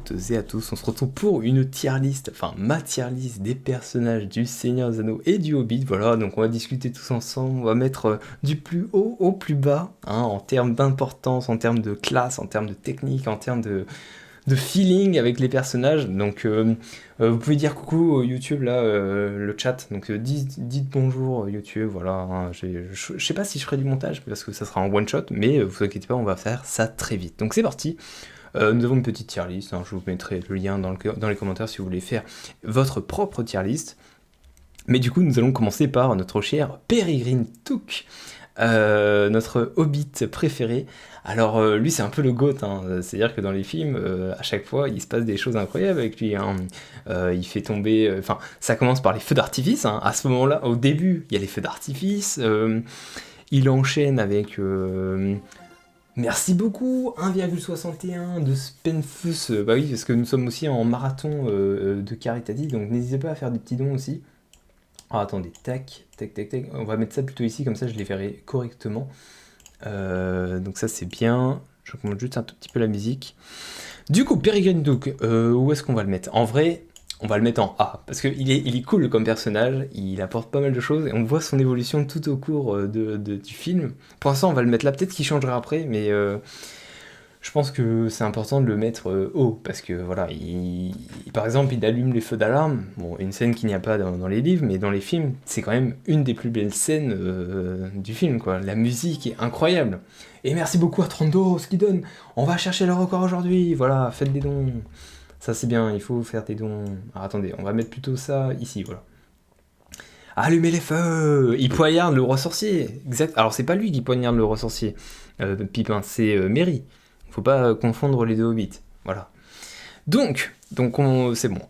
toutes et à tous, on se retrouve pour une tier list, enfin ma tier list des personnages du Seigneur des Anneaux et du Hobbit, voilà, donc on va discuter tous ensemble, on va mettre du plus haut au plus bas, hein, en termes d'importance, en termes de classe, en termes de technique, en termes de feeling avec les personnages, donc vous pouvez dire coucou YouTube là, le chat, donc dites bonjour YouTube, voilà, hein, je sais pas si je ferai du montage parce que ça sera en one shot, mais vous inquiétez pas, on va faire ça très vite, donc c'est parti. Nous avons une petite tier list, hein, je vous mettrai le lien dans les commentaires si vous voulez faire votre propre tier list. Mais du coup, nous allons commencer par notre cher Peregrine Took, notre hobbit préféré. Alors, lui, c'est un peu le GOAT, hein. C'est-à-dire que dans les films, à chaque fois, il se passe des choses incroyables avec lui, hein. Il fait tomber... Enfin, ça commence par les feux d'artifice, hein. À ce moment-là, au début, il y a les feux d'artifice. Il enchaîne avec... Merci beaucoup, 1,61 de Spenfus. Bah oui, parce que nous sommes aussi en marathon de Caritati, donc n'hésitez pas à faire des petits dons aussi. Alors attendez, tac, tac, tac, tac. On va mettre ça plutôt ici, comme ça je les verrai correctement. Donc ça c'est bien. Je recommande juste un tout petit peu la musique. Du coup, Peregrine Took, où est-ce qu'on va le mettre? En vrai, on va le mettre en A, parce qu'il est cool comme personnage, il apporte pas mal de choses, et on voit son évolution tout au cours du film. Pour l'instant, on va le mettre là, peut-être qu'il changera après, mais je pense que c'est important de le mettre haut, parce que voilà, par exemple, il allume les feux d'alarme, bon, une scène qu'il n'y a pas dans les livres, mais dans les films, c'est quand même une des plus belles scènes du film, quoi. La musique est incroyable. Et merci beaucoup à Trando, ce qui donne. On va chercher le record aujourd'hui, voilà, faites des dons. Ça c'est bien, il faut faire des dons. Alors attendez, on va mettre plutôt ça ici, voilà. Allumez les feux. Il poignarde le roi sorcier. Exact. Alors c'est pas lui qui poignarde le roi sorcier, Pipin, c'est Merry. Faut pas confondre les deux hobbits. Voilà. Donc c'est bon.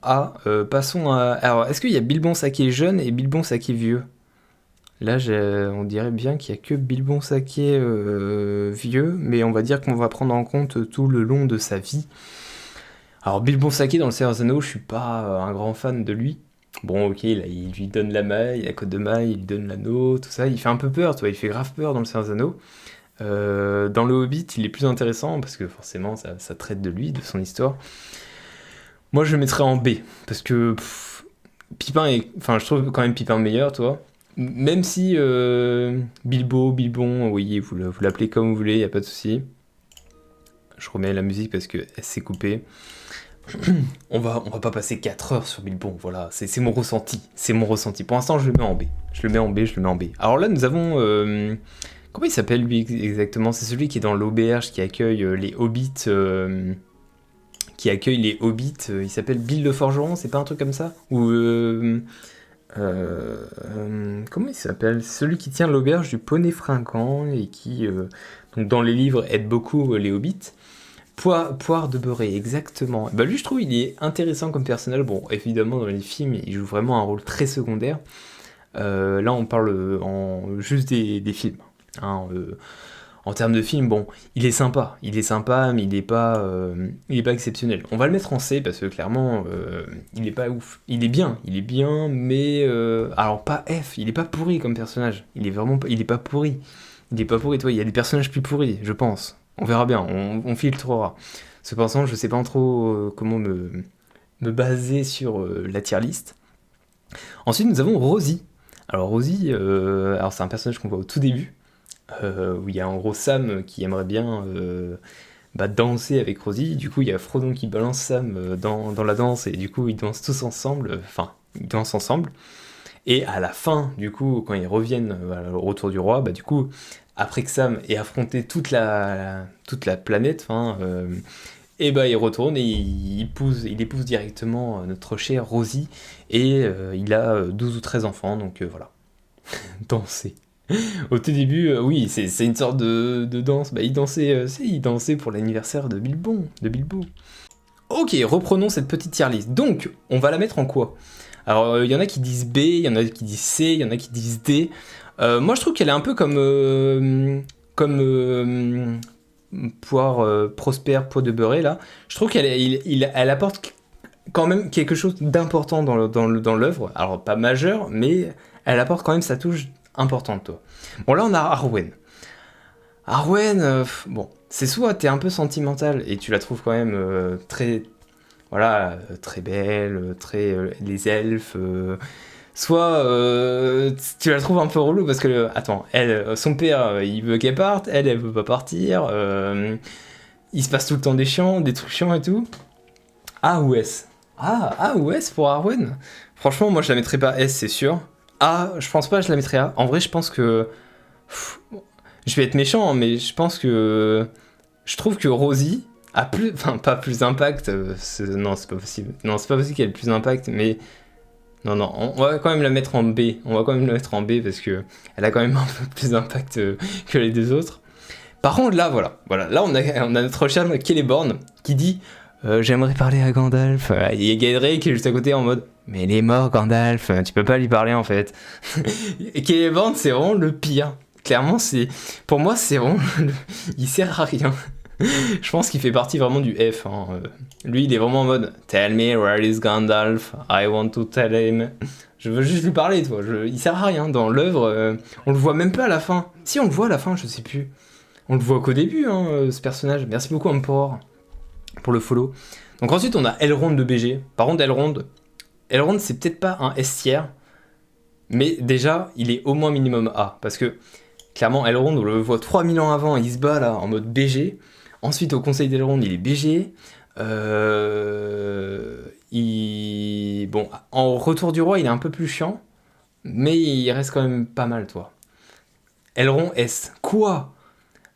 Passons à... Alors, est-ce qu'il y a Bilbon Saquet jeune et Bilbon Saquet vieux? Là, on dirait bien qu'il n'y a que Bilbon Saquet vieux, mais on va dire qu'on va prendre en compte tout le long de sa vie. Alors Bilbon Saquet dans le Seigneur des Anneaux, je suis pas un grand fan de lui. Bon, ok, là, il lui donne la maille, la côte de maille, il lui donne l'anneau, tout ça. Il fait un peu peur, tu vois, il fait grave peur dans le Seigneur des Anneaux. Dans le Hobbit, il est plus intéressant parce que forcément, ça traite de lui, de son histoire. Moi, je le mettrais en B parce que Pipin est, enfin, je trouve quand même Pipin meilleur, toi. Même si Bilbon, oui, vous l'appelez comme vous voulez, y a pas de souci. Je remets la musique parce que elle s'est coupée. On va pas passer 4 heures sur Bilbon, voilà, c'est mon ressenti, Pour l'instant, je le mets en B. Alors là, nous avons... comment il s'appelle lui exactement? C'est celui qui est dans l'auberge, qui accueille les hobbits... il s'appelle Bill le Forgeron, c'est pas un truc comme ça? Ou... comment il s'appelle? Celui qui tient l'auberge du Poney Fringant et qui, donc dans les livres, aide beaucoup les hobbits. Poire de beurré, exactement. Bah lui, je trouve, il est intéressant comme personnage. Bon, évidemment, dans les films, il joue vraiment un rôle très secondaire. Là, on parle juste des films. Hein, en termes de film, bon, il est sympa, mais il est pas exceptionnel. On va le mettre en C parce que clairement, il est pas ouf. Il est bien, mais alors pas F. Il est pas pourri comme personnage. Il est pas pourri. Toi. Il y a des personnages plus pourris, je pense. On verra bien, on filtrera. Cependant, je sais pas trop comment me baser sur la tier list. Ensuite, nous avons Rosie. Alors Rosie, alors c'est un personnage qu'on voit au tout début, où il y a en gros Sam qui aimerait bien danser avec Rosie. Du coup, il y a Frodon qui balance Sam dans la danse, et du coup, ils dansent tous ensemble. Ils dansent ensemble. Et à la fin, du coup, quand ils reviennent au retour du roi, du coup, après que Sam ait affronté toute la planète, et il retourne et il épouse directement notre chère Rosie, et il a 12 ou 13 enfants, donc voilà. Danser. Au tout début, oui, c'est une sorte de danse. Il dansait pour l'anniversaire de Bilbon, Ok, reprenons cette petite tier list. Donc, on va la mettre en quoi? Alors, il y en a qui disent B, il y en a qui disent C, il y en a qui disent D. Moi, je trouve qu'elle est un peu comme poire prospère, poire de beurré, là. Je trouve elle apporte quand même quelque chose d'important dans l'œuvre. Alors, pas majeur, mais elle apporte quand même sa touche importante, toi. Bon, là, on a Arwen. Arwen, bon, c'est soit t'es un peu sentimental et tu la trouves quand même très voilà, très belle, très les elfes. Soit tu la trouves un peu relou parce que, attends, elle, son père, il veut qu'elle parte, elle veut pas partir. Il se passe tout le temps des chiants, des trucs chiants et tout. A ou S? A ou S pour Arwen? Franchement, moi je la mettrais pas S, c'est sûr. A, je pense pas que je la mettrais A. En vrai, je pense que. Pff, je vais être méchant, hein, mais je pense que. Je trouve que Rosie a plus. Enfin, pas plus d'impact. Non, c'est pas possible. Non, c'est pas possible qu'elle ait plus d'impact, mais. Non, non, on va quand même la mettre en B. On va quand même la mettre en B parce que elle a quand même un peu plus d'impact que les deux autres. Par contre, là, voilà. Là, on a notre cher Celeborn qui dit j'aimerais parler à Gandalf. Il y a Galadriel qui est juste à côté en mode mais il est mort, Gandalf, tu peux pas lui parler en fait. Et Celeborn, c'est vraiment le pire. Clairement, pour moi, c'est vraiment. Il sert à rien. Je pense qu'il fait partie vraiment du F. Hein. Lui, il est vraiment en mode tell me where is Gandalf, I want to tell him. Je veux juste lui parler, toi. Il sert à rien. Dans l'œuvre, on le voit même pas à la fin. Si, on le voit à la fin, je sais plus. On le voit qu'au début, hein, ce personnage. Merci beaucoup, Emperor, pour le follow. Donc ensuite, on a Elrond de BG. Par contre, Elrond, c'est peut-être pas un S tiers, mais déjà, il est au moins minimum A. Parce que, clairement, Elrond, on le voit 3000 ans avant, il se bat là, en mode BG. Ensuite, au Conseil d'Elrond, il est BG. Bon, en Retour du Roi, il est un peu plus chiant, mais il reste quand même pas mal, toi. Elrond S. Quoi?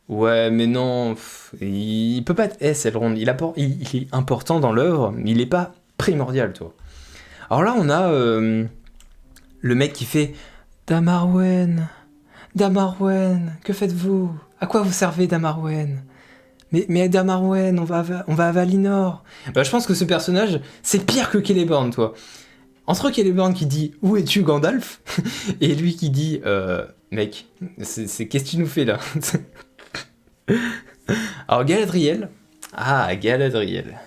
Ouais, mais non, il peut pas être S, Elrond. Il est important dans l'œuvre, mais il est pas primordial, toi. Alors là, on a le mec qui fait Damarwen, Damarwen, que faites-vous? À quoi vous servez, Damarwen? Mais Damarwen, on va à Valinor. Bah, je pense que ce personnage, c'est pire que Celeborn, toi. Entre Celeborn qui dit où es-tu, Gandalf? Et lui qui dit mec, qu'est-ce que tu nous fais là? Alors Galadriel. Ah, Galadriel.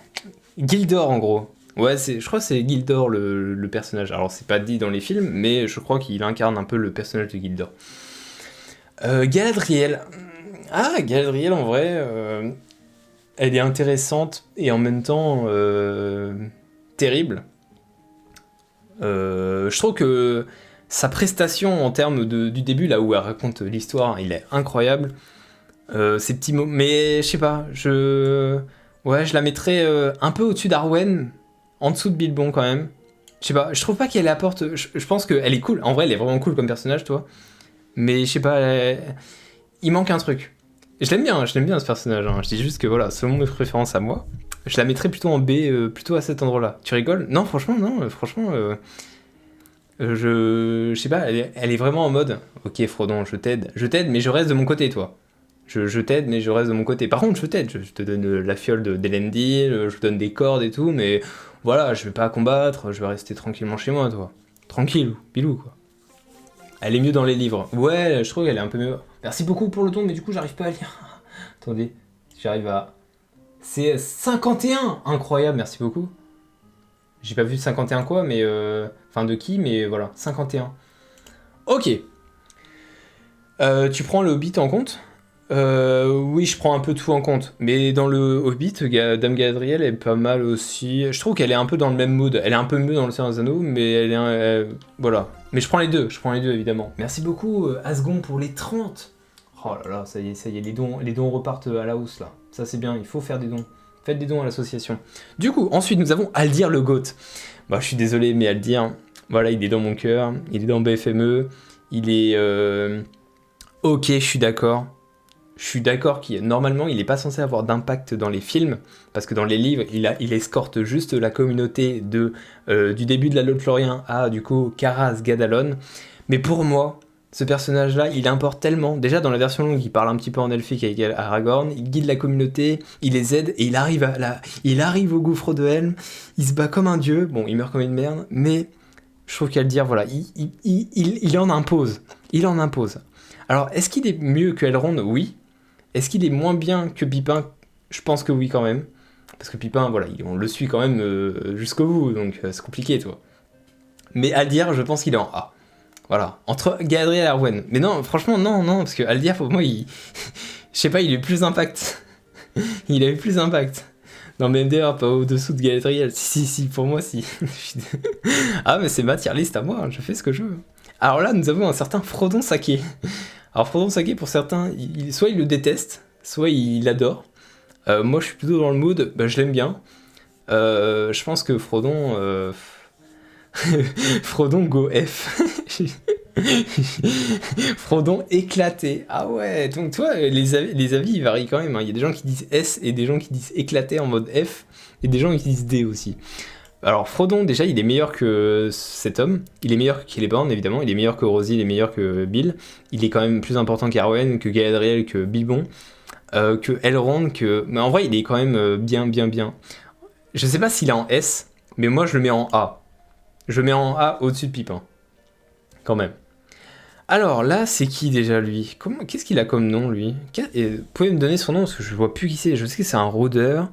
Gildor en gros. Ouais, je crois que c'est Gildor le personnage. Alors c'est pas dit dans les films, mais je crois qu'il incarne un peu le personnage de Gildor. Galadriel. Ah, Galadriel en vrai, elle est intéressante et en même temps terrible. Je trouve que sa prestation en termes du début, là où elle raconte l'histoire, il est incroyable. Ces petits mots, mais je sais pas, ouais, je la mettrais un peu au-dessus d'Arwen, en dessous de Bilbon quand même. Je sais pas, je trouve pas qu'elle apporte. Je pense qu'elle est cool. En vrai, elle est vraiment cool comme personnage, toi. Mais je sais pas, il manque un truc. Je l'aime bien ce personnage. Hein. Je dis juste que voilà, selon mes préférences à moi, je la mettrais plutôt en B, plutôt à cet endroit-là. Tu rigoles? Non, franchement, non. Franchement, je sais pas, elle est vraiment en mode. Ok, Frodon, je t'aide, mais je reste de mon côté, toi. Je t'aide, mais je reste de mon côté. Par contre, je t'aide, je te donne la fiole d'Elendil, je te donne des cordes et tout, mais voilà, je vais pas combattre, je vais rester tranquillement chez moi, toi. Tranquille, Bilou, quoi. Elle est mieux dans les livres. Ouais, je trouve qu'elle est un peu mieux. Merci beaucoup pour le ton, mais du coup, j'arrive pas à lire. Attendez, j'arrive à. C'est 51! Incroyable, merci beaucoup. J'ai pas vu 51 quoi, mais. Enfin, de qui, mais voilà, 51. Ok. Tu prends le Hobbit en compte? Oui, je prends un peu tout en compte. Mais dans le Hobbit, Dame Galadriel est pas mal aussi. Je trouve qu'elle est un peu dans le même mood. Elle est un peu mieux dans le Seigneur des Anneaux, mais elle est. Voilà. Mais je prends les deux évidemment. Merci beaucoup, Asgon, pour les 30. Oh là là, ça y est, les dons repartent à la hausse là. Ça c'est bien, il faut faire des dons. Faites des dons à l'association. Du coup, ensuite, nous avons Aldir le Goth. Bah, je suis désolé, mais Aldir, voilà, il est dans mon cœur. Il est dans BFME. Il est. Ok, je suis d'accord. Je suis d'accord qu'il normalement il n'est pas censé avoir d'impact dans les films, parce que dans les livres il escorte juste la communauté du début de la Lothlórien à du coup Caras Gadalon. Mais pour moi, ce personnage-là, il importe tellement. Déjà dans la version longue, il parle un petit peu en elfique avec Aragorn, il guide la communauté, il les aide et il arrive au gouffre de Helm, il se bat comme un dieu. Bon, il meurt comme une merde, mais je trouve qu'à le dire, voilà, il en impose. Il en impose. Alors, est-ce qu'il est mieux que Elrond? Oui. Est-ce qu'il est moins bien que Pipin? Je pense que oui quand même. Parce que Pipin, voilà, on le suit quand même jusqu'au bout, donc c'est compliqué, toi. Mais Aldir, je pense qu'il est en A. Voilà, entre Galadriel et Arwen. Mais non, franchement, non, parce que Aldir, pour moi, je sais pas, il a eu plus d'impact. Il a eu plus d'impact. Non mais MDR, pas au-dessous de Galadriel. Si, pour moi, si. Ah, mais c'est ma tier list à moi, hein, je fais ce que je veux. Alors là, nous avons un certain Frodon Sake. Alors Frodon Sake, pour certains, soit il le déteste, soit il l'adore. Moi, je suis plutôt dans le mood, bah, je l'aime bien. Je pense que Frodon... Frodon go F. Frodon éclaté. Ah ouais, donc toi, les avis ils varient quand même, hein. Il y a des gens qui disent S et des gens qui disent éclaté en mode F, et des gens qui disent D aussi. Alors Frodon, déjà, il est meilleur que cet homme. Il est meilleur qu'Celeborn, évidemment. Il est meilleur que Rosie, il est meilleur que Bill. Il est quand même plus important qu'Arwen, que Galadriel, que Bilbon, que Elrond, que... Mais en vrai, il est quand même bien. Je sais pas s'il est en S, mais moi, je le mets en A. Je le mets en A au-dessus de Pipin. Quand même. Alors là, c'est qui déjà lui? Qu'est-ce qu'il a comme nom lui? Vous pouvez me donner son nom parce que je vois plus qui c'est. Je sais que c'est un rôdeur.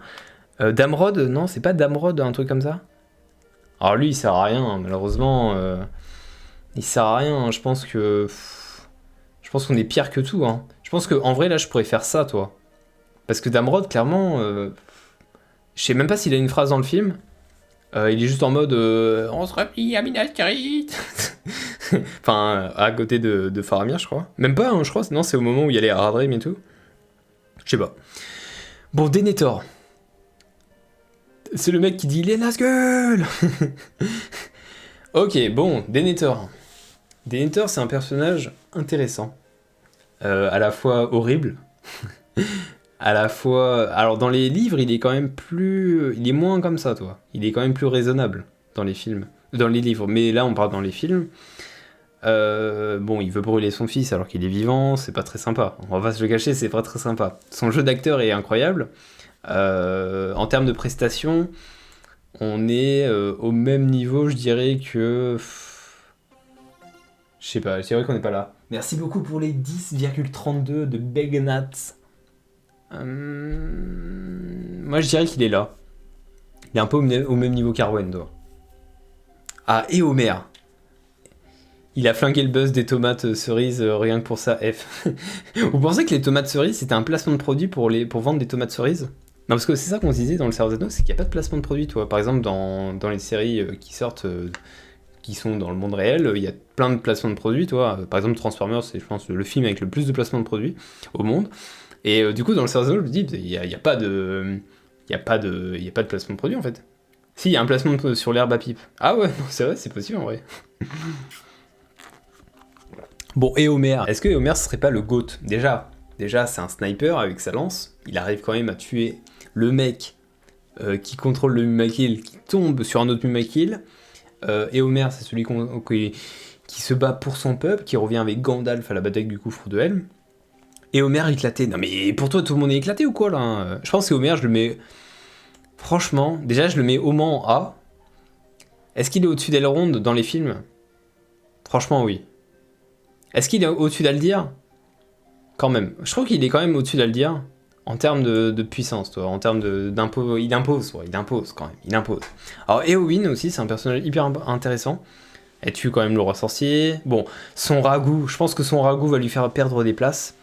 Damrod? Non, c'est pas Damrod, un truc comme ça? Alors lui, il sert à rien, hein, malheureusement. Il sert à rien. Je pense que. Je pense qu'on est pire que tout. Hein. Je pense qu'en vrai, là, je pourrais faire ça, toi. Parce que Damrod, clairement. Je sais même pas s'il a une phrase dans le film. Il est juste en mode on se replie à Minas Tirith. Enfin, à côté de Faramir, je crois. Même pas, hein, je crois. Non, c'est au moment où il y a les Haradrim et tout. Je sais pas. Bon, Denethor. C'est le mec qui dit les Nazgûl. Ok, bon, Denethor. Denethor, c'est un personnage intéressant. À la fois horrible. À la fois... Alors, dans les livres, il est quand même plus... Il est moins comme ça, toi. Il est quand même plus raisonnable dans les films. Dans les livres. Mais là, on parle dans les films. Bon, il veut brûler son fils alors qu'il est vivant, c'est pas très sympa. On va se le cacher, c'est pas très sympa. Son jeu d'acteur est incroyable. En termes de prestations, on est au même niveau, je dirais que... Je sais pas, c'est vrai qu'on n'est pas là. Merci beaucoup pour les 10,32 de Begnat. Moi, je dirais qu'il est là. Il est un peu au même niveau qu'Arwen, toi. Ah, et Homer. Il a flingué le buzz des tomates cerises rien que pour ça, F. Vous pensez que les tomates cerises, c'était un placement de produit pour vendre des tomates cerises? Non, parce que c'est ça qu'on se disait dans le Seigneur des Anneaux, c'est qu'il n'y a pas de placement de produit, toi. Par exemple, dans les séries qui sortent, qui sont dans le monde réel, il y a plein de placements de produits, toi. Par exemple, Transformers, c'est, je pense, le film avec le plus de placements de produits au monde. Et du coup, dans le Seigneur des Anneaux, je me dis, il n'y a pas de... Il n'y a pas de placement de produit, en fait. Si, il y a un placement sur l'herbe à pipe. Ah ouais, non, c'est vrai, c'est possible, en vrai. Bon, et Homer, est-ce que Homer ce serait pas le GOAT? Déjà, c'est un sniper avec sa lance, il arrive quand même à tuer le mec qui contrôle le Mumakil, qui tombe sur un autre Mumakil, et Homer c'est celui qui se bat pour son peuple, qui revient avec Gandalf à la bataille du gouffre de Helm, et Homer éclaté. Non mais pour toi tout le monde est éclaté ou quoi là? Je pense que Homer je le mets... Franchement, déjà je le mets au moins en A. Est-ce qu'il est au-dessus d'Elrond dans les films? Franchement oui. Est-ce qu'il est au-dessus d'Aldir? Quand même. Je trouve qu'il est quand même au-dessus d'Aldir en termes de puissance, toi, en termes d'impôt. Il impose quand même. Il impose. Alors, Éowyn aussi, c'est un personnage hyper intéressant. Elle tue quand même le roi sorcier. Bon, son ragoût, je pense que son ragoût va lui faire perdre des places.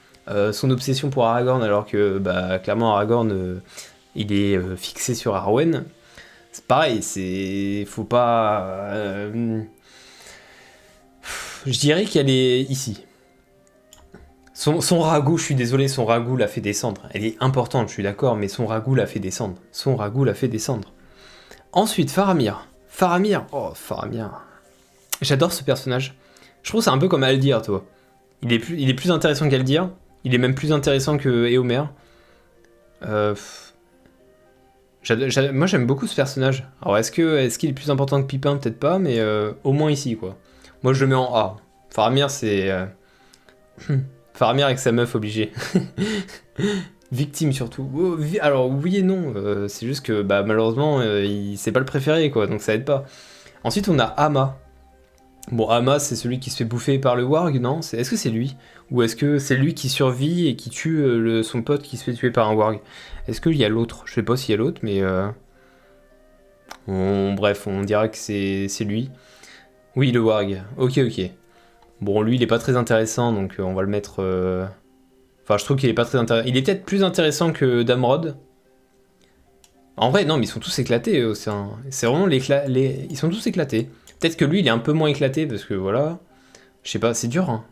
Son obsession pour Aragorn, alors que, bah, clairement, Aragorn, il est fixé sur Arwen. C'est pareil, faut pas... Je dirais qu'elle est ici. Son ragoût, je suis désolé, son ragoût l'a fait descendre. Elle est importante, je suis d'accord, mais son ragoût l'a fait descendre. Ensuite, Faramir. Oh, Faramir. J'adore ce personnage. Je trouve que c'est un peu comme Aldir, toi. Il est plus intéressant qu'Aldir. Il est même plus intéressant que Éomer. Moi, j'aime beaucoup ce personnage. Alors, est-ce qu'il est plus important que Pipin? Peut-être pas, mais au moins ici, quoi. Moi, je le mets en A. Faramir, c'est... Faramir avec sa meuf, obligé. Victime, surtout. Oh, alors, oui et non. C'est juste que, bah, malheureusement, c'est pas le préféré, quoi. Donc, ça aide pas. Ensuite, on a Ama. Bon, Ama, c'est celui qui se fait bouffer par le warg, non? Est-ce que c'est lui? Ou est-ce que c'est lui qui survit et qui tue son pote qui se fait tuer par un warg? Est-ce qu'il y a l'autre? Je sais pas s'il y a l'autre, mais... Bref, on dira que c'est lui. Oui, le warg. Ok. Bon, lui, il est pas très intéressant, donc on va le mettre... Enfin, je trouve qu'il est pas très intéressant. Il est peut-être plus intéressant que Damrod. En vrai, non, mais ils sont tous éclatés, c'est vraiment ils sont tous éclatés. Peut-être que lui, il est un peu moins éclaté, parce que voilà... Je sais pas, c'est dur, hein.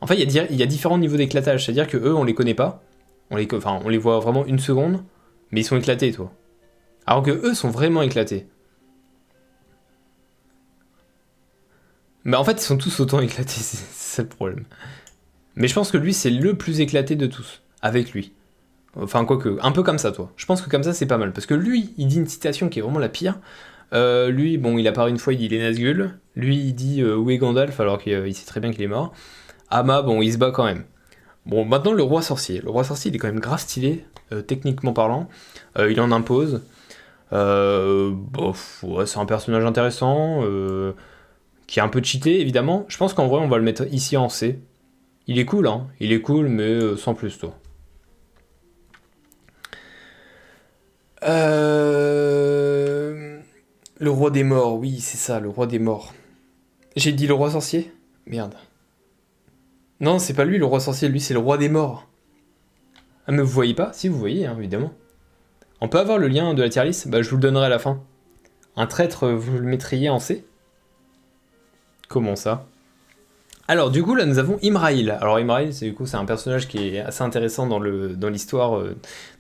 En fait, il y a différents niveaux d'éclatage, c'est-à-dire que eux, on les connaît pas, on les voit vraiment une seconde, mais ils sont éclatés, toi. Alors que eux sont vraiment éclatés. Mais en fait, ils sont tous autant éclatés, c'est ça le problème. Mais je pense que lui, c'est le plus éclaté de tous, avec lui. Enfin, quoique, un peu comme ça, toi. Je pense que comme ça, c'est pas mal. Parce que lui, il dit une citation qui est vraiment la pire. Lui, bon, il apparaît une fois, il dit les Nazgûl. Lui, il dit où est Gandalf, alors qu'il sait très bien qu'il est mort. Ama, bon, il se bat quand même. Bon, maintenant, le roi sorcier. Le roi sorcier, il est quand même grave stylé, techniquement parlant. Il en impose. Bof, ouais, c'est un personnage intéressant, qui est un peu cheaté, évidemment. Je pense qu'en vrai, on va le mettre ici en C. Il est cool, hein. Il est cool, mais sans plus, toi. Le roi des morts, oui, c'est ça, le roi des morts. J'ai dit le roi sorcier? Merde. Non, c'est pas lui le roi sorcier, lui c'est le roi des morts. Ah mais vous voyez pas? Si vous voyez, hein, évidemment. On peut avoir le lien de la tier list? Bah je vous le donnerai à la fin. Un traître, vous le mettriez en C? Comment ça? Alors du coup là nous avons Imraïl. Alors Imraïl c'est un personnage qui est assez intéressant dans l'histoire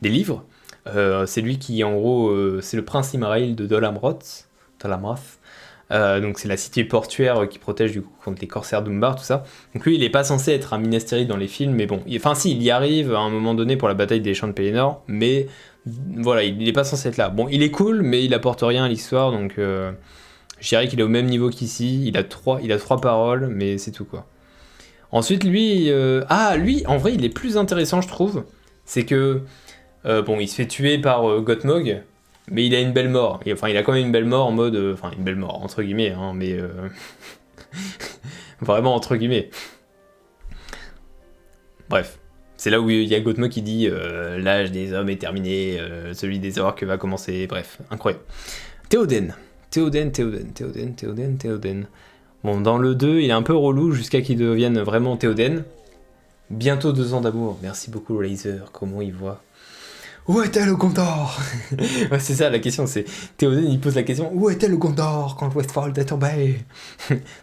des livres. C'est lui qui en gros c'est le prince Imraïl de Dol Amroth. Donc c'est la cité portuaire qui protège du coup contre les corsaires d'Umbar, tout ça. Donc lui il est pas censé être un Minas Tirith dans les films, mais bon, enfin si il y arrive à un moment donné pour la bataille des champs de Pelennor, mais voilà il est pas censé être là. Bon il est cool, mais il apporte rien à l'histoire, donc je dirais qu'il est au même niveau qu'ici. Il a trois paroles, mais c'est tout quoi. Ensuite lui, lui en vrai il est plus intéressant je trouve. C'est que bon il se fait tuer par Gottmog. Mais il a une belle mort. Enfin, il a quand même une belle mort en mode. Enfin, une belle mort, entre guillemets, hein, mais. Vraiment, entre guillemets. Bref. C'est là où il y a Gottmog qui dit l'âge des hommes est terminé, celui des orques va commencer. Bref, incroyable. Théoden. Théoden. Bon, dans le 2, il est un peu relou jusqu'à qu'il devienne vraiment Théoden. Bientôt 2 ans d'amour. Merci beaucoup, Laser. Comment il voit? Où était le Gondor? Ouais, c'est ça la question, c'est Théoden il pose la question où était le Gondor quand Westfold est tombé?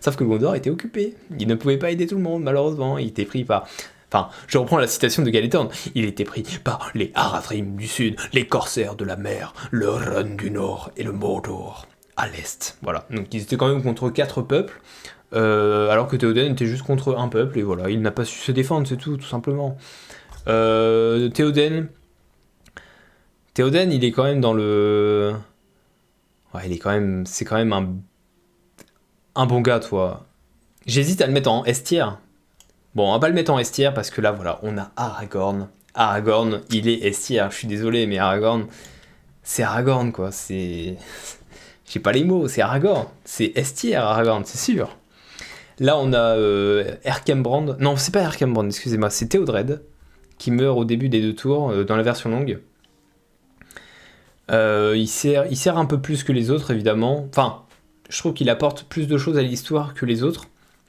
Sauf que le Gondor était occupé, il ne pouvait pas aider tout le monde malheureusement, il était pris par... Enfin, je reprends la citation de Galetorn, il était pris par les Haradrim du sud, les corsaires de la mer, le Run du nord et le Mordor à l'est. Voilà, donc ils étaient quand même contre 4 peuples, alors que Théoden était juste contre un peuple, et voilà, il n'a pas su se défendre, c'est tout simplement. Théoden, il est quand même dans le... Ouais, il est quand même... C'est quand même un bon gars, toi. J'hésite à le mettre en S tier. Bon, on va pas le mettre en S tier parce que là, voilà, on a Aragorn. Aragorn, il est S tier. Je suis désolé, mais Aragorn... C'est Aragorn, quoi. C'est... J'ai pas les mots, c'est Aragorn. C'est S tier, Aragorn, c'est sûr. Là, on a Erkenbrand. Non, c'est pas Erkenbrand, excusez-moi. C'est Théodred qui meurt au début des 2 tours, dans la version longue. Il sert un peu plus que les autres, évidemment. Enfin, je trouve qu'il apporte plus de choses à l'histoire que les autres.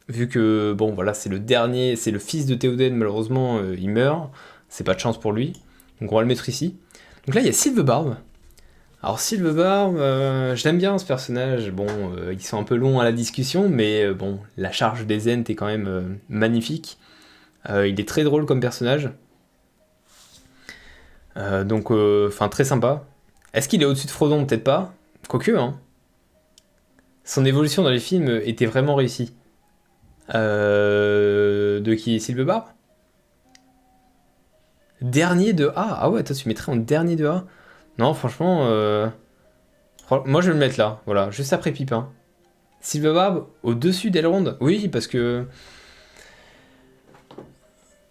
Vu que, bon, voilà, c'est le dernier, c'est le fils de Théoden, malheureusement, il meurt. C'est pas de chance pour lui. Donc on va le mettre ici. Donc là, il y a Sylvebarbe. Alors Sylvebarbe, je l'aime bien ce personnage. Bon, ils sont un peu longs à la discussion, mais bon, la charge des Ents est quand même magnifique. Il est très drôle comme personnage. Donc, enfin, très sympa. Est-ce qu'il est au-dessus de Frodon? Peut-être pas. Quoique, hein. Son évolution dans les films était vraiment réussie. De qui? Sylvebarbe? Dernier de A? Ah ouais, toi tu mettrais en dernier de A? Non, franchement, moi je vais le mettre là, voilà, juste après Pipin. Sylvebarbe au-dessus d'Elrond? Oui, parce que...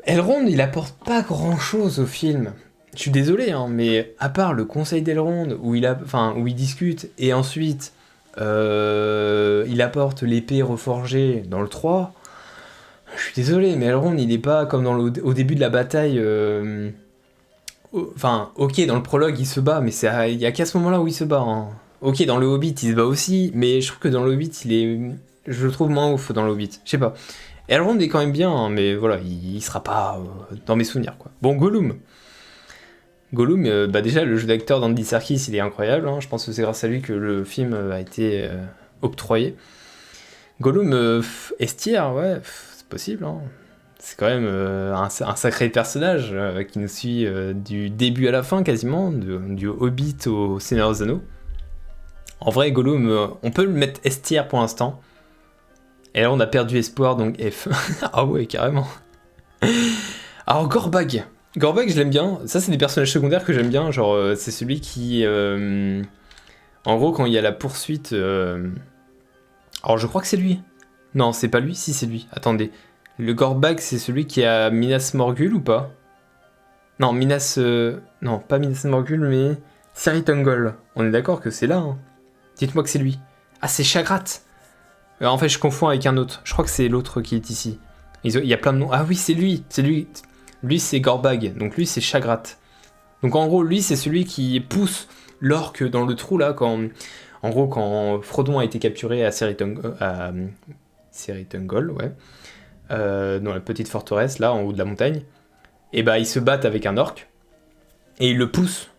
Elrond, il apporte pas grand-chose au film. Je suis désolé, hein, mais à part le conseil d'Elrond, où il discute, et ensuite il apporte l'épée reforgée dans le 3, je suis désolé, mais Elrond, il est pas comme au début de la bataille. Enfin, ok, dans le prologue, il se bat, mais il y a qu'à ce moment-là où il se bat. Hein. Ok, dans le Hobbit, il se bat aussi, mais je trouve que dans le Hobbit, je le trouve moins ouf dans le Hobbit. Je sais pas. Elrond est quand même bien, hein, mais voilà, il sera pas dans mes souvenirs, quoi. Bon, Gollum. Gollum, bah déjà, le jeu d'acteur d'Andy Serkis, il est incroyable. Hein. Je pense que c'est grâce à lui que le film a été octroyé. Gollum, Estière, ouais, c'est possible. Hein. C'est quand même un sacré personnage qui nous suit du début à la fin quasiment, du Hobbit au Seigneur des Anneaux. En vrai, Gollum, on peut le mettre Estière pour l'instant. Et là, on a perdu espoir, donc F. Ah ouais, carrément. Alors, Gorbag. Gorbag, je l'aime bien. Ça, c'est des personnages secondaires que j'aime bien. Genre, c'est celui qui... en gros, quand il y a la poursuite... Alors, je crois que c'est lui. Non, c'est pas lui. Si, c'est lui. Attendez. Le Gorbag, c'est celui qui a Minas Morgul ou pas? Non, Minas... Non, pas Minas Morgul, mais... Cirith Ungol. On est d'accord que c'est là, hein. Dites-moi que c'est lui. Ah, c'est Chagrat. En fait, je confonds avec un autre. Je crois que c'est l'autre qui est ici. Il y a plein de noms. Ah oui, c'est lui. C'est lui. Lui, c'est Gorbag. Donc lui, c'est Chagrat. Donc en gros, lui, c'est celui qui pousse l'orque dans le trou, là, quand... En gros, quand Frodon a été capturé à Cirith Ungol, ouais. Dans la petite forteresse, là, en haut de la montagne. Et bah, ils se battent avec un orque. Et ils le poussent.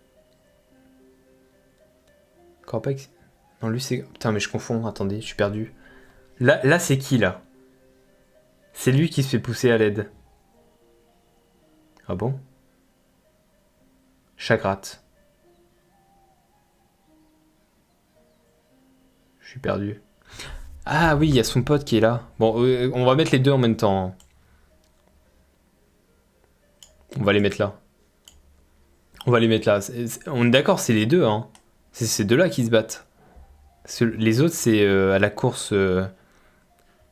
Gorbag... Non, lui, c'est... Putain, mais je confonds. Attendez, je suis perdu. Là c'est qui, là? C'est lui qui se fait pousser à l'aide. Ah bon? Chagrat. Je suis perdu. Ah oui, il y a son pote qui est là. Bon, on va mettre les deux en même temps. Hein. On va les mettre là. On va les mettre là. On est d'accord, c'est les deux. Hein. C'est ces deux-là qui se battent. Les autres, c'est à la course...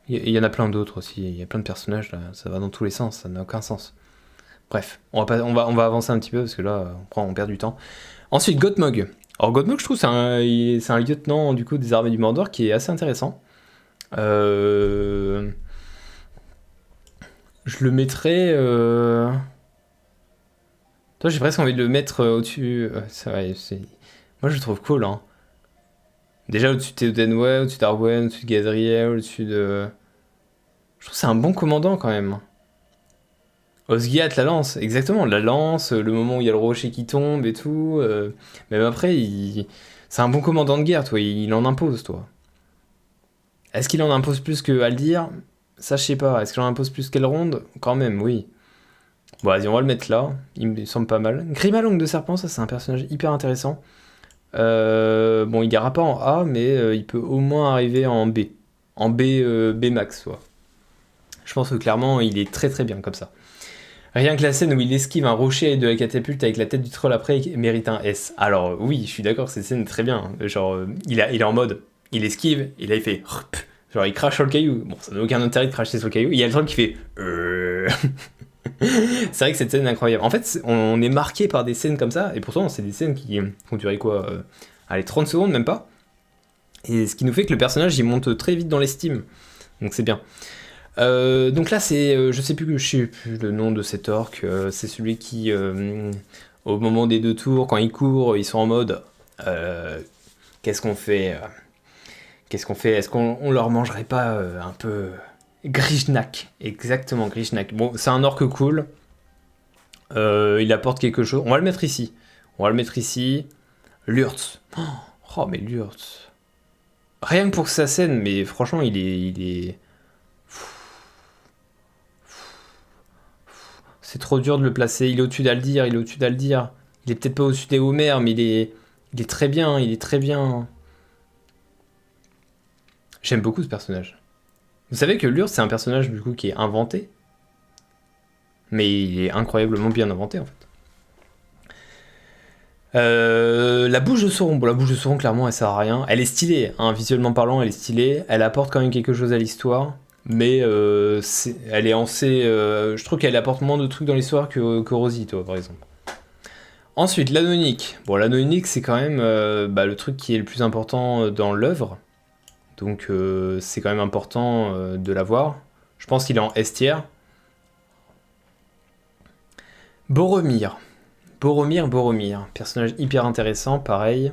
Il y en a plein d'autres aussi. Il y a plein de personnages là. Ça va dans tous les sens. Ça n'a aucun sens. Bref, on va avancer un petit peu parce que là, on perd du temps. Ensuite, Gothmog. Alors Gothmog, je trouve, c'est un lieutenant du coup des armées du Mordor qui est assez intéressant. Je le mettrais... Toi, j'ai presque envie de le mettre au-dessus... c'est vrai, moi, je le trouve cool. Hein. Déjà, au-dessus de Théodenway, au-dessus d'Arwen, au-dessus de Gadriel, au-dessus de... Je trouve que c'est un bon commandant quand même. Osgiliath, la lance, exactement, la lance, le moment où il y a le rocher qui tombe et tout. Même après, c'est un bon commandant de guerre, toi, il en impose, toi. Est-ce qu'il en impose plus que Aldir? Ça, je sais pas. Est-ce qu'il en impose plus qu'Elrond? Quand même, oui. Bon, vas-y, on va le mettre là. Il me semble pas mal. Grima Langue de Serpent, ça, c'est un personnage hyper intéressant. Bon, il n'ira pas en A, mais il peut au moins arriver en B. En B, B max, soit. Je pense que clairement, il est très très bien comme ça. Rien que la scène où il esquive un rocher de la catapulte avec la tête du troll après mérite un S. Alors oui, je suis d'accord, cette scène est très bien. Genre, il est en mode, il esquive, et là il fait... Genre il crache sur le caillou. Bon, ça n'a aucun intérêt de cracher sur le caillou. Il y a le troll qui fait... C'est vrai que cette scène est incroyable. En fait, on est marqué par des scènes comme ça, et pourtant c'est des scènes qui ont duré quoi allez, 30 secondes, même pas. Et ce qui nous fait que le personnage, il monte très vite dans l'estime. Donc c'est bien. Donc là, c'est, je sais plus le nom de cet orc. C'est celui qui, au moment des 2 tours, quand ils courent, ils sont en mode, qu'est-ce qu'on fait Qu'est-ce qu'on fait? Est-ce qu'on leur mangerait pas un peu Grishnak? Exactement, Grishnak. Bon, c'est un orc cool. Il apporte quelque chose. On va le mettre ici. Lurtz. Oh, mais Lurtz. Rien que pour sa scène, mais franchement, il est... C'est trop dur de le placer. Il est au-dessus d'Aldir. Il est peut-être pas au-dessus des Homer, mais il est très bien. J'aime beaucoup ce personnage. Vous savez que Lurtz, c'est un personnage du coup qui est inventé, mais il est incroyablement bien inventé en fait. La bouche de Sauron. Bon, la bouche de Sauron, clairement, elle sert à rien. Elle est stylée, hein, visuellement parlant, elle est stylée. Elle apporte quand même quelque chose à l'histoire. Mais elle est en C. Je trouve qu'elle apporte moins de trucs dans l'histoire que Rosie, toi, par exemple. Ensuite, l'anneau unique. Bon, l'anneau unique, c'est quand même le truc qui est le plus important dans l'œuvre. Donc, c'est quand même important de l'avoir. Je pense qu'il est en S tier. Boromir. Boromir. Personnage hyper intéressant, pareil.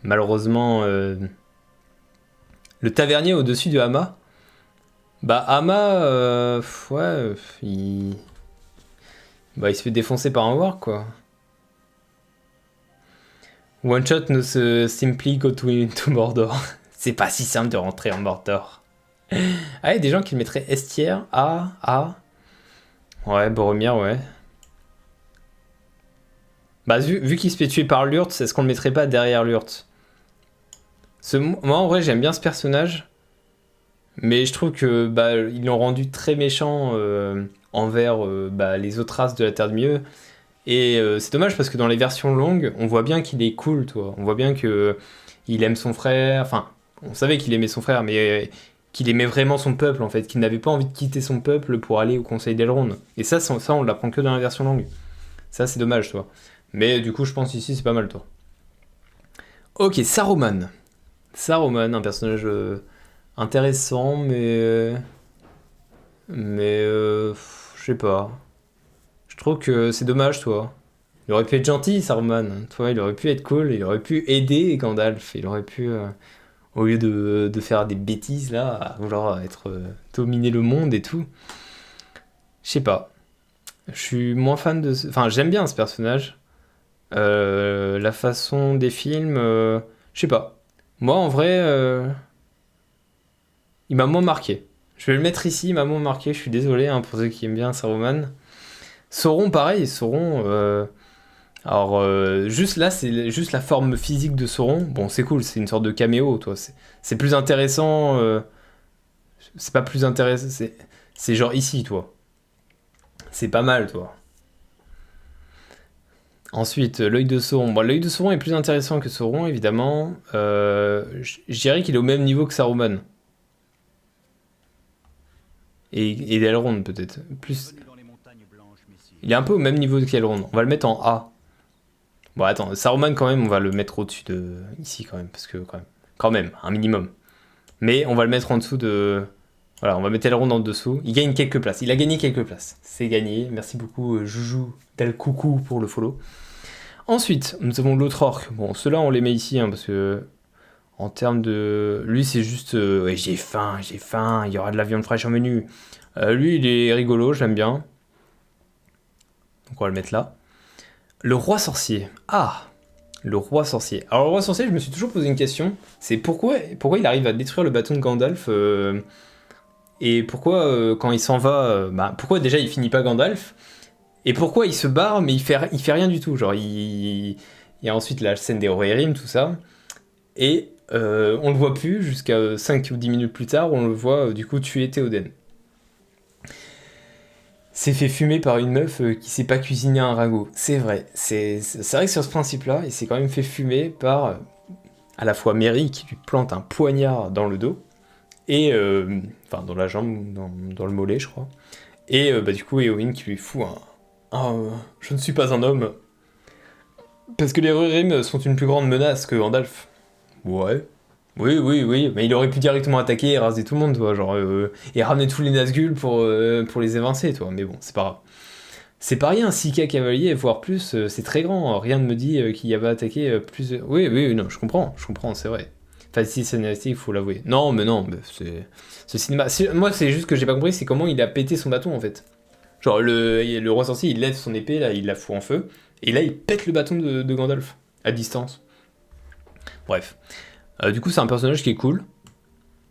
Malheureusement, le tavernier au-dessus de Hama. Bah, Hama, ouais, il se fait défoncer par un war, quoi. One shot ne se simply go to Mordor. C'est pas si simple de rentrer en Mordor. Ah, il y a des gens qui le mettraient Estière, A. Ouais, Boromir, ouais. Bah, vu qu'il se fait tuer par Lurtz, est-ce qu'on le mettrait pas derrière Lurtz? Moi, en vrai, j'aime bien ce personnage. Mais je trouve que bah, ils l'ont rendu très méchant envers bah, les autres races de la Terre du Milieu. Et c'est dommage parce que dans les versions longues, on voit bien qu'il est cool, toi. On voit bien que il aime son frère. Enfin, on savait qu'il aimait son frère, mais qu'il aimait vraiment son peuple, en fait. Qu'il n'avait pas envie de quitter son peuple pour aller au Conseil d'Elrond. Et ça, on l'apprend que dans la version longue. Ça, c'est dommage, toi. Mais du coup, je pense ici, c'est pas mal, toi. Ok, Saruman. Saruman, un personnage intéressant, mais je sais pas. Je trouve que c'est dommage, toi. Il aurait pu être gentil, Saruman. Toi, il aurait pu être cool, il aurait pu aider Gandalf. Il aurait pu, au lieu de faire des bêtises, là, à vouloir être dominer le monde et tout. Je sais pas. Je suis moins fan de... Enfin, j'aime bien ce personnage. La façon des films, je sais pas. Moi, en vrai, il m'a moins marqué. Je vais le mettre ici, il m'a moins marqué. Je suis désolé hein, pour ceux qui aiment bien Saruman. Sauron, pareil, Sauron. Alors, juste là, c'est juste la forme physique de Sauron. Bon, c'est cool, c'est une sorte de caméo, toi. C'est plus intéressant. C'est pas plus intéressant. C'est genre ici, toi. C'est pas mal, toi. Ensuite, l'œil de Sauron. Bon, l'œil de Sauron est plus intéressant que Sauron, évidemment. Je dirais qu'il est au même niveau que Saruman. Et d'Elrond, peut-être. Plus... Il est un peu au même niveau qu'Elrond. On va le mettre en A. Bon, attends, Saruman, quand même, on va le mettre au-dessus de... Ici, quand même, parce que, quand même, un minimum. Mais on va le mettre en dessous de... Voilà, on va mettre Elrond en dessous. Il gagne quelques places. Il a gagné quelques places. C'est gagné. Merci beaucoup, Joujou Del Coucou, pour le follow. Ensuite, nous avons l'autre orc. Bon, ceux-là, on les met ici, hein, parce que... En termes de... Lui, c'est juste... ouais, j'ai faim, il y aura de la viande fraîche en menu. Lui, il est rigolo, j'aime bien. Donc on va le mettre là. Le roi sorcier. Ah, le roi sorcier. Alors le roi sorcier, je me suis toujours posé une question. C'est pourquoi il arrive à détruire le bâton de Gandalf et pourquoi quand il s'en va, pourquoi déjà il finit pas Gandalf et pourquoi il se barre mais il fait rien du tout. Genre il y a ensuite la scène des Rohirrim, tout ça. Et on le voit plus jusqu'à 5 ou 10 minutes plus tard, on le voit du coup tuer Théoden. C'est fait fumer par une meuf qui sait pas cuisiner un ragoût. C'est vrai. C'est vrai que sur ce principe-là, il s'est quand même fait fumer par à la fois Merry qui lui plante un poignard dans le dos, et enfin dans la jambe, dans le mollet, je crois. Et du coup, Éowyn qui lui fout un je ne suis pas un homme. Parce que les Rohirrim sont une plus grande menace que Gandalf. Ouais. Oui, mais il aurait pu directement attaquer et raser tout le monde, toi, genre, et ramener tous les Nazgûl pour les évincer, toi, mais bon, c'est pas grave. C'est pas rien, 6K cavaliers, voire plus, c'est très grand, rien ne me dit qu'il y avait attaqué plus... Oui, non, je comprends, c'est vrai. Enfin, si c'est scénaristique, il faut l'avouer. Non, mais c'est... Ce cinéma... Moi, c'est juste que j'ai pas compris, c'est comment il a pété son bâton, en fait. Genre, le roi sorcier, il lève son épée, là, il la fout en feu, et là, il pète le bâton de Gandalf, à distance. Bref. Du coup, c'est un personnage qui est cool.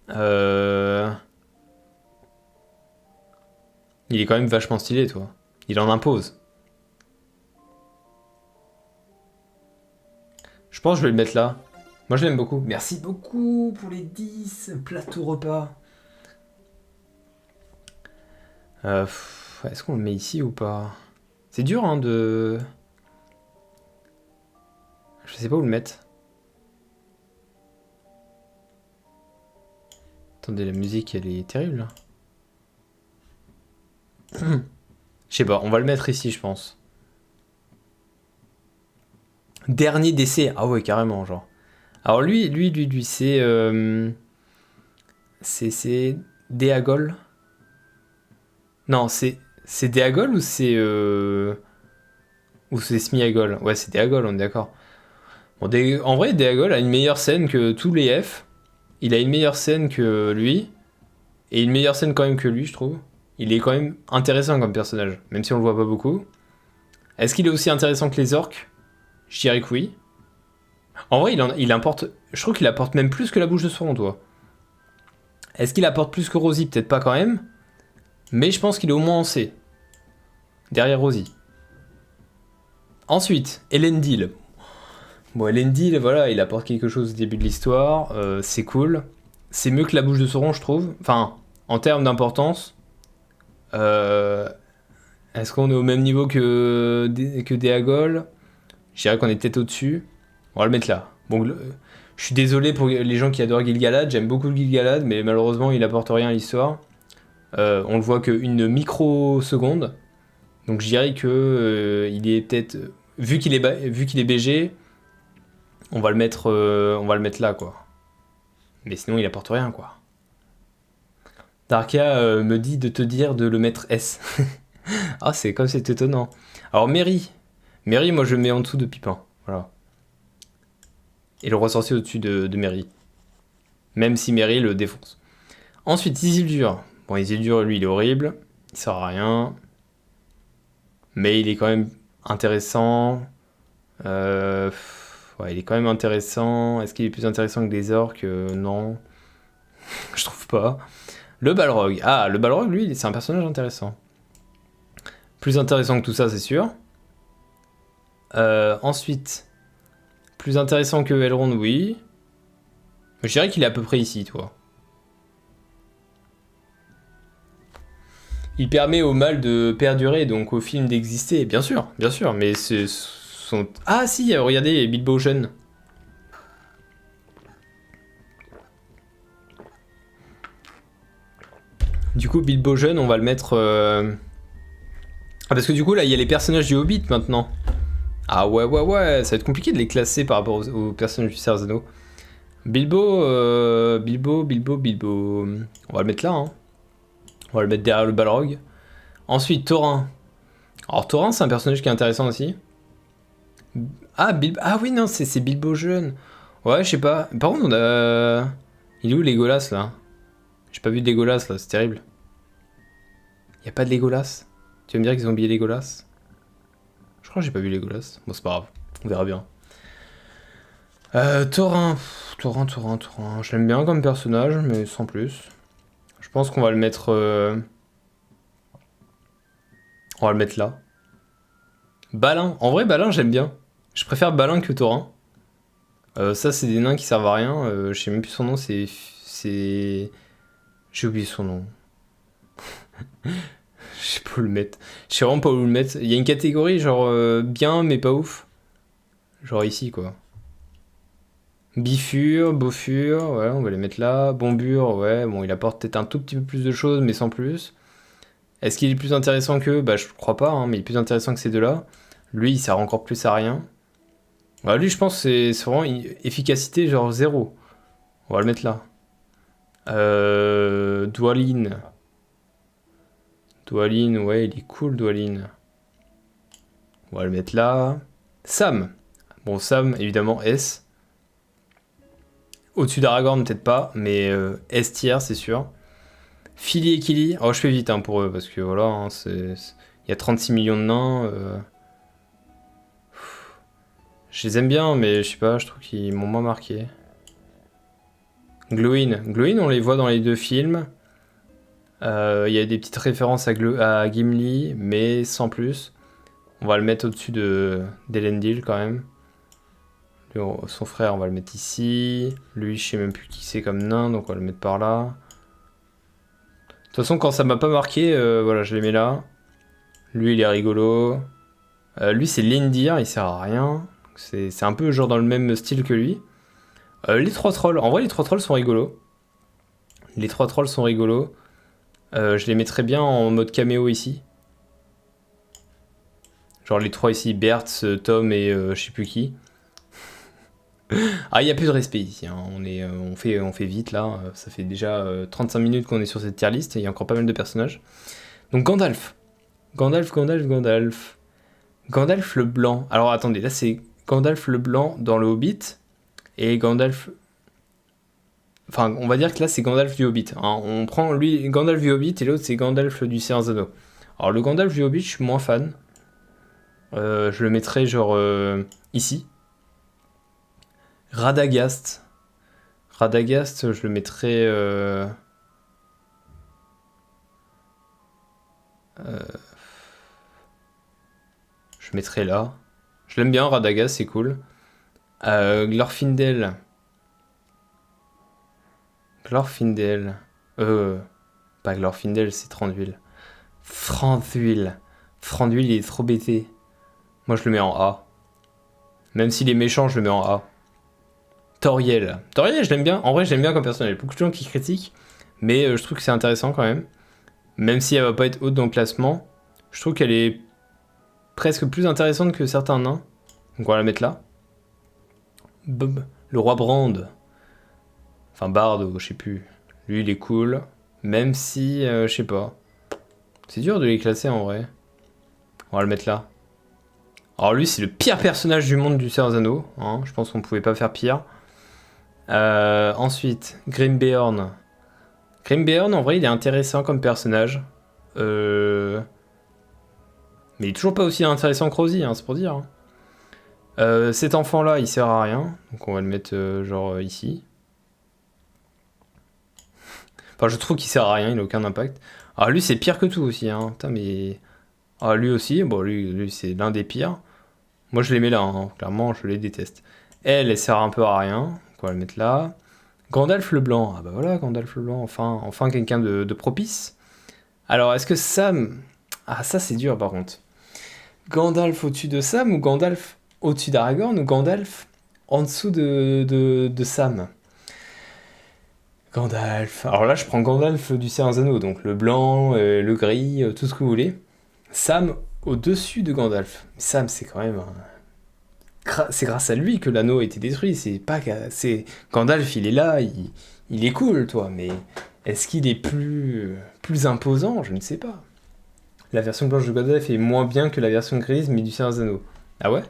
Il est quand même vachement stylé, toi. Il en impose. Je pense que je vais le mettre là. Moi, je l'aime beaucoup. Merci beaucoup pour les 10 plateaux repas. Est-ce qu'on le met ici ou pas? C'est dur, hein, de... Je sais pas où le mettre. Attendez, la musique, elle est terrible. Je sais pas, on va le mettre ici, je pense. Dernier décès. Ah ouais, carrément, genre. Alors lui, c'est Déagol. Non, c'est Déagol ou c'est Smiagol? Ouais, c'est Déagol, on est d'accord. Bon, en vrai, Déagol a une meilleure scène que tous les F. Il a une meilleure scène que lui. Et une meilleure scène quand même que lui, je trouve. Il est quand même intéressant comme personnage, même si on le voit pas beaucoup. Est-ce qu'il est aussi intéressant que les orques? Je dirais que oui. En vrai, il importe. Je trouve qu'il apporte même plus que la bouche de Sauron, toi. Est-ce qu'il apporte plus que Rosie? Peut-être pas quand même. Mais je pense qu'il est au moins en C. Derrière Rosie. Ensuite, Elendil. Bon, Elendil, voilà, il apporte quelque chose au début de l'histoire. C'est cool. C'est mieux que la bouche de Sauron, je trouve. Enfin, en termes d'importance. Est-ce qu'on est au même niveau que Déagol? Je dirais qu'on est peut-être au-dessus. On va le mettre là. Bon, je suis désolé pour les gens qui adorent Gil-galad. J'aime beaucoup le Gil-galad, mais malheureusement, il apporte rien à l'histoire. On le voit qu'une microseconde. Donc je dirais que il est peut-être... vu qu'il est BG, on va le mettre là, quoi. Mais sinon, il apporte rien, quoi. Darkia me dit de te dire de le mettre S. Ah, c'est comme c'est étonnant. Alors, Mary. Mary, moi, je le mets en dessous de Pipin. Voilà. Et le roi sorcier au-dessus de Mary. Même si Mary le défonce. Ensuite, Isildur. Bon, Isildur, lui, il est horrible. Il sert à rien. Mais il est quand même intéressant. Ouais, il est quand même intéressant. Est-ce qu'il est plus intéressant que des orques? Non. Je trouve pas. Le Balrog. Ah, le Balrog, lui, c'est un personnage intéressant. Plus intéressant que tout ça, c'est sûr. Ensuite, plus intéressant que Elrond, oui. Je dirais qu'il est à peu près ici, toi. Il permet au mal de perdurer, donc au film d'exister, bien sûr, mais c'est son... Ah si, regardez, Bilbo jeune. Du coup, Bilbo jeune, on va le mettre... Ah, parce que du coup, là, il y a les personnages du Hobbit, maintenant. Ah ouais, ça va être compliqué de les classer par rapport aux personnages du Seigneur des Anneaux. Bilbo. On va le mettre là, hein. On va le mettre derrière le Balrog. Ensuite, Thorin. Alors, Thorin, c'est un personnage qui est intéressant aussi. Ah, ah oui, non, c'est Bilbo jeune. Ouais, je sais pas. Par contre, on a... Il est où Legolas, là? J'ai pas vu de Legolas, là, c'est terrible. Y a pas de Legolas? Tu vas me dire qu'ils ont oublié Legolas? Je crois que j'ai pas vu Legolas. Bon, c'est pas grave. On verra bien. Thorin. Thorin. Je l'aime bien comme personnage, mais sans plus. Je pense qu'on va le mettre... On va le mettre là. Balin. En vrai, Balin, j'aime bien. Je préfère Balin que Thorin. Ça, c'est des nains qui servent à rien. Je sais même plus son nom, c'est... J'ai oublié son nom. Je sais pas où le mettre. Je sais vraiment pas où le mettre. Il y a une catégorie, genre, bien, mais pas ouf. Genre ici, quoi. Bifur, Bofur, ouais, on va les mettre là. Bombur, ouais, bon, il apporte peut-être un tout petit peu plus de choses, mais sans plus. Est-ce qu'il est plus intéressant que... Bah, je crois pas, hein, mais il est plus intéressant que ces deux-là. Lui, il sert encore plus à rien. Bah, lui, je pense que c'est vraiment efficacité genre 0. On va le mettre là. Dwalin. Dwalin, ouais, il est cool, Dwalin. On va le mettre là. Sam. Bon, Sam, évidemment, S. Au-dessus d'Aragorn, peut-être pas, mais S tier, c'est sûr. Fili et Kili. Oh, je fais vite hein, pour eux, parce que voilà, hein, il y a 36 millions de nains. Je les aime bien, mais je sais pas, je trouve qu'ils m'ont moins marqué. Glowin. Glowin, on les voit dans les deux films. Il y a des petites références à Gimli, mais sans plus. On va le mettre au-dessus d'Elendil quand même. Lui, son frère, on va le mettre ici. Lui, je sais même plus qui c'est comme nain, donc on va le mettre par là. De toute façon, quand ça m'a pas marqué, voilà, je les mets là. Lui, il est rigolo. Lui, c'est Lindir, il sert à rien. C'est un peu genre dans le même style que lui. Les trois trolls. En vrai, les trois trolls sont rigolos. Les trois trolls sont rigolos. Je les mettrais bien en mode caméo ici. Genre les trois ici, Bertz, Tom et je sais plus qui. Ah, il n'y a plus de respect ici. Hein. On fait vite là. Ça fait déjà 35 minutes qu'on est sur cette tier list. Il y a encore pas mal de personnages. Donc Gandalf. Gandalf le blanc. Alors attendez, là c'est Gandalf le blanc dans le Hobbit. Et Gandalf... Enfin, on va dire que là c'est Gandalf du Hobbit. Hein. On prend lui Gandalf du Hobbit et l'autre c'est Gandalf du Seigneur des Anneaux. Alors le Gandalf du Hobbit, je suis moins fan. Je le mettrais genre ici. Radagast. Radagast, je le mettrais... je mettrais là. Je l'aime bien, Radagast, c'est cool. Glorfindel. Glorfindel. Pas Glorfindel, c'est Thranduil. Thranduil. Thranduil, il est trop bêté. Moi, je le mets en A. Même s'il est méchant, je le mets en A. Toriel. Toriel, je l'aime bien. En vrai, je l'aime bien comme personnage. Il y a beaucoup de gens qui critiquent. Mais je trouve que c'est intéressant quand même. Même si elle va pas être haute dans le classement. Je trouve qu'elle est presque plus intéressante que certains nains. Donc on va la mettre là. Bob. Le roi Brand. Enfin, Bard, je sais plus. Lui, il est cool. Même si, je sais pas. C'est dur de les classer en vrai. On va le mettre là. Alors lui, c'est le pire personnage du monde du Seigneur des Anneaux. Hein. Je pense qu'on pouvait pas faire pire. Ensuite, Grimbeorn. Grimbeorn, en vrai, il est intéressant comme personnage. Mais il est toujours pas aussi intéressant que Rosie, hein, c'est pour dire. Cet enfant-là, il sert à rien. Donc on va le mettre genre ici. Enfin, je trouve qu'il sert à rien, il a aucun impact. Alors lui, c'est pire que tout aussi. Hein. Putain, mais... Ah, lui aussi, bon, lui c'est l'un des pires. Moi, je les mets là, hein. Clairement, je les déteste. Elle sert un peu à rien. Donc on va le mettre là. Gandalf le Blanc. Ah bah voilà, Gandalf le Blanc, enfin quelqu'un de propice. Alors, est-ce que Sam... Ah, ça, c'est dur, par contre. Gandalf au-dessus de Sam ou Gandalf au-dessus d'Aragorn ou Gandalf en dessous de Sam? Gandalf. Alors là, je prends Gandalf du Seigneur des Anneaux, donc le blanc, le gris, tout ce que vous voulez. Sam au-dessus de Gandalf. Sam, c'est quand même... C'est grâce à lui que l'anneau a été détruit. C'est pas c'est Gandalf, il est là, il est cool, toi. Mais est-ce qu'il est plus imposant? Je ne sais pas. La version blanche de Gandalf est moins bien que la version grise, mais du Seigneur des Anneaux. Ah ouais?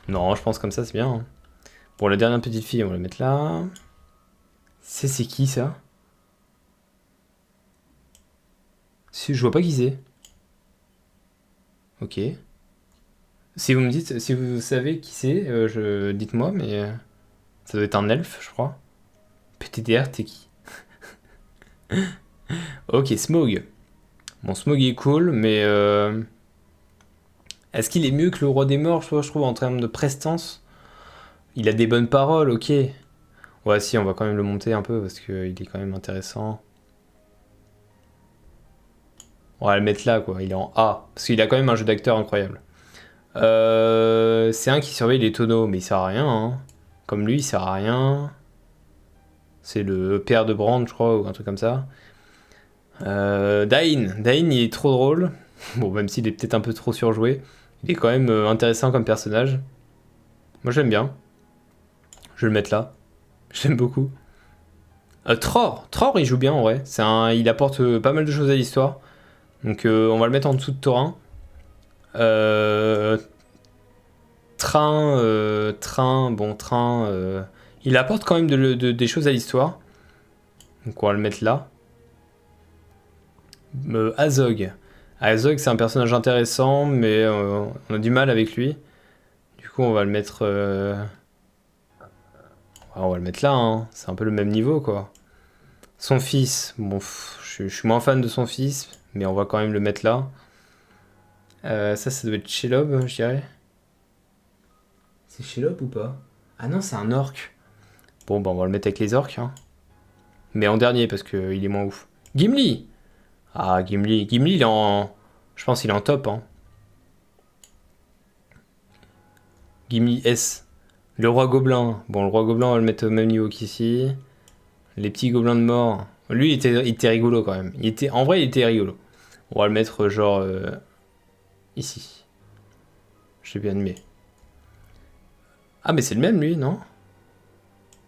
Non, je pense comme ça, c'est bien. Hein. Bon, la dernière petite fille, on va la mettre là. C'est qui ça? Je vois pas qui c'est. Ok. Si vous me dites, si vous savez qui c'est, dites-moi, mais ça doit être un elfe, je crois. PTDR, t'es qui? Ok, Smaug. Bon, Smaug est cool, mais est-ce qu'il est mieux que le roi des morts, je trouve, en termes de prestance? Il a des bonnes paroles, ok. Ouais, si, on va quand même le monter un peu, parce qu'il est quand même intéressant. On va le mettre là, quoi. Il est en A. Parce qu'il a quand même un jeu d'acteur incroyable. C'est un qui surveille les tonneaux, mais il sert à rien. Hein. Comme lui, il sert à rien. C'est le père de Brand, je crois, ou un truc comme ça. Dain, il est trop drôle. Bon, même s'il est peut-être un peu trop surjoué. Il est quand même intéressant comme personnage. Moi, j'aime bien. Je vais le mettre là. J'aime beaucoup. Tror, il joue bien en vrai. Il apporte pas mal de choses à l'histoire. Donc, on va le mettre en dessous de Thorin. Train. Il apporte quand même des choses à l'histoire. Donc on va le mettre là. Azog. Azog, c'est un personnage intéressant, mais on a du mal avec lui. Du coup, on va le mettre... on va le mettre là, hein. C'est un peu le même niveau, quoi. Son fils, bon, je suis moins fan de son fils, mais on va quand même le mettre là. Ça doit être Shelob, je dirais. C'est Shelob ou pas? Ah non, c'est un orc. Bon, bah on va le mettre avec les orques, hein. Mais en dernier, parce qu'il est moins ouf. Gimli! Ah, Gimli, il est en... Je pense qu'il est en top, hein. Gimli S. Le roi gobelin. Bon, le roi gobelin, on va le mettre au même niveau qu'ici. Les petits gobelins de mort. Lui, il était rigolo quand même. En vrai, il était rigolo. On va le mettre genre ici. J'ai bien aimé. Ah, mais c'est le même, lui, non?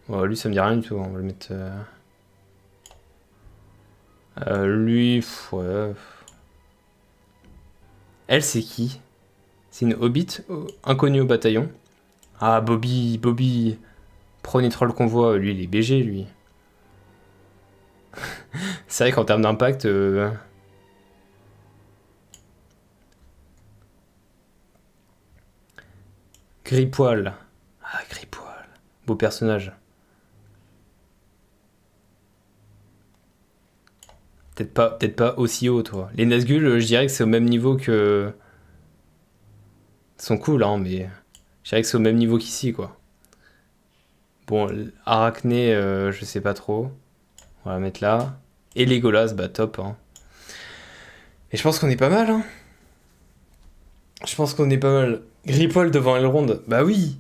Ouais, lui, ça me dit rien du tout. On va le mettre... lui, ouais. Elle, c'est qui? C'est une hobbit inconnue au bataillon. Ah, Bobby. Prenez troll convoi, lui, il est BG, lui. C'est vrai qu'en termes d'impact... Gripoil. Ah, Gripoil. Beau personnage. Peut-être pas aussi haut, toi. Les Nazgûl, je dirais que c'est au même niveau que... Ils sont cool, hein, mais... Je dirais que c'est au même niveau qu'ici, quoi. Bon, Arachné, je sais pas trop. On va la mettre là. Et Legolas, bah top, hein. Et je pense qu'on est pas mal, hein. Je pense qu'on est pas mal. Grippol devant Elrond, bah oui.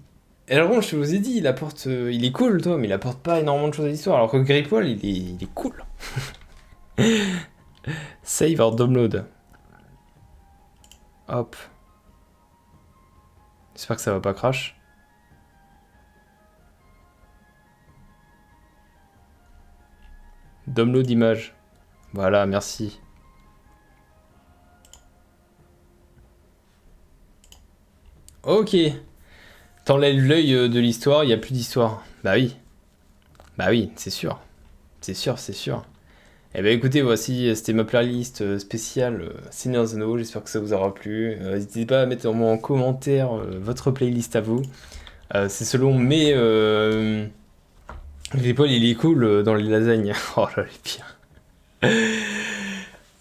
Elrond, je vous ai dit, il apporte... il est cool, toi, mais il apporte pas énormément de choses à l'histoire. Alors que Grippol, il est cool. Save or download. Hop. J'espère que ça va pas crash. Download image. Voilà, merci. Ok. T'enlèves l'œil de l'histoire, il n'y a plus d'histoire. Bah oui. Bah oui, c'est sûr. C'est sûr, c'est sûr. Eh ben écoutez, voici, c'était ma playlist spéciale Seigneur des Anneaux. J'espère que ça vous aura plu. N'hésitez pas à mettre en commentaire votre playlist à vous. C'est selon mes... Grippol, il est cool dans les lasagnes. Oh là, les pires.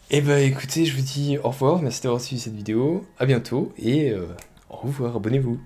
Eh ben écoutez, je vous dis au revoir. Merci d'avoir suivi cette vidéo. À bientôt et au revoir. Abonnez-vous.